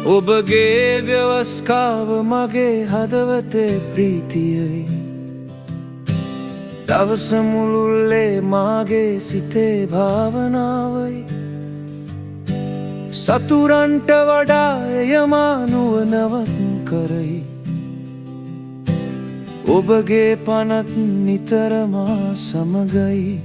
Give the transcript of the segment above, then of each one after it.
ඔබගේ ව්‍යවස්කාව මගේ හදවතේ ප්‍රීතියයි දවස මුළුල්ලේ මාගේ සිතේ භාවනාවයි සතුරන්ට වඩා එය මා නුවණවත් කරයි ඔබගේ පනත් නිතර මා සමගයි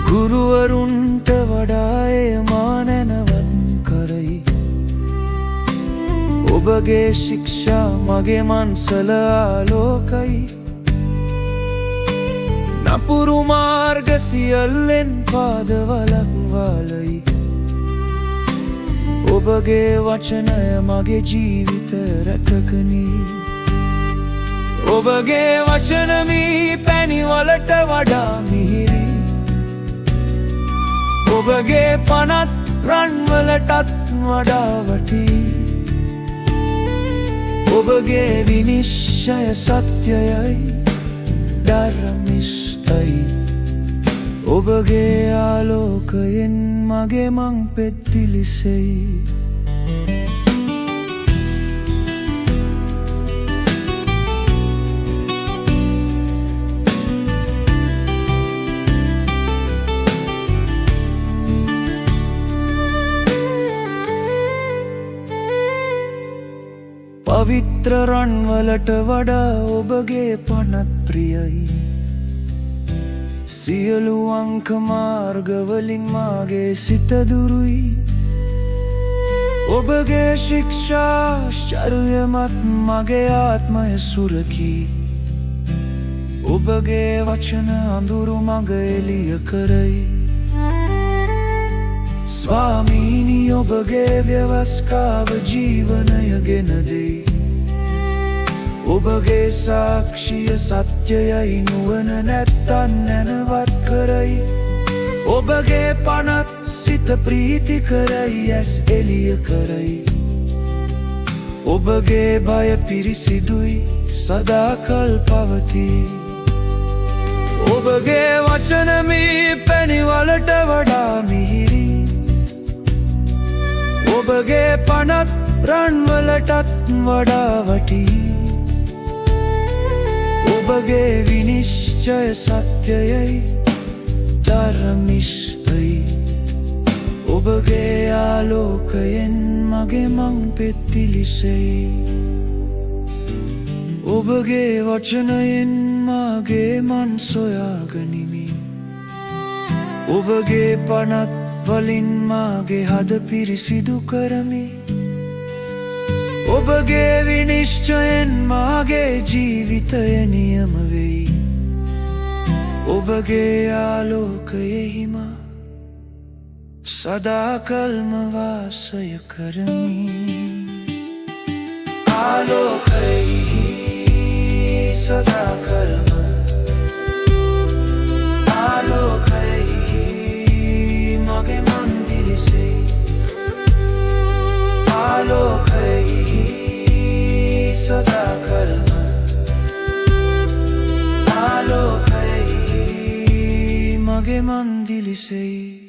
ගුරුවරුන්ට වඩා එය මා නැනවත් කරයි ඔබගේ ශික්ෂා මගේ මන්සල ආලෝකයි නපුරු මාර්ග සියල්ලෙන් පාදවලක් වාලයි ඔබගේ වචනය මගේ ජීවිත රැකගනී ඔබගේ වචනමී පැණිවලට වඩා මිහිරි ඔබගේ පනත් රන්වලටත් වඩා වටී ඔබගේ විනිශ්චය සත්‍යයයි ධර්මිෂ්ඨයි ඔබගේ ආලෝකයෙන් මගේ මං පෙත්තිලිසෙයි පවිත්‍ර රන්වලට වඩා ඔබගේ පනත් ප්‍රියයි සියලු අංක මාර්ගවලින් මාගේ සිත දුරුයි ඔබගේ ශික්ෂාශ්චර්යමත් මගේ ආත්මය සුරකී ඔබගේ වචන අඳුරු මඟ එළිය කරයි ස්වාමීනි ඔබගේ ව්‍යවස්කාව ජීවනය ගෙන දෙයි ඔබගේ සාක්ෂිය සත්‍යයයි නුවණ නැත්තන් නැනවත් කරයි ඔබගේ පනත් සිත ප්‍රීති කරයි ඇස් එළිය කරයි ඔබගේ බය පිරිසිදුයි සදාකල් පවතී ඔබගේ වචනමී පැණිවලට වඩා මිහිරි ඔබගේ පනත් රන්වලටත් වඩා වටී ඔබගේ විනිශ්චය සත්‍යයයි ධර්මිෂ්ඨයි ඔබගේ ආලෝකයෙන් මගේ මං පෙත්තිලිසෙයි ඔබගේ වචනයෙන් මාගේ මන් සොයාගනිමි ඔබගේ පනත් වලින් මාගේ හද පිරිසිදු කරමි ඔබගේ විනිශ්චයෙන් මාගේ ජීවිතය නියම වෙයි ඔබගේ ආලෝකයෙහි මා සදාකල්ම වාසය කරමි ආලෝකයෙහි සදාකල්ම ආලෝකයෙහි මගේ මන් දිලිසෙයි ආලෝකයෙහි සදාකල්ම ආලෝකයෙහි මගේ මන් දිලිසෙයි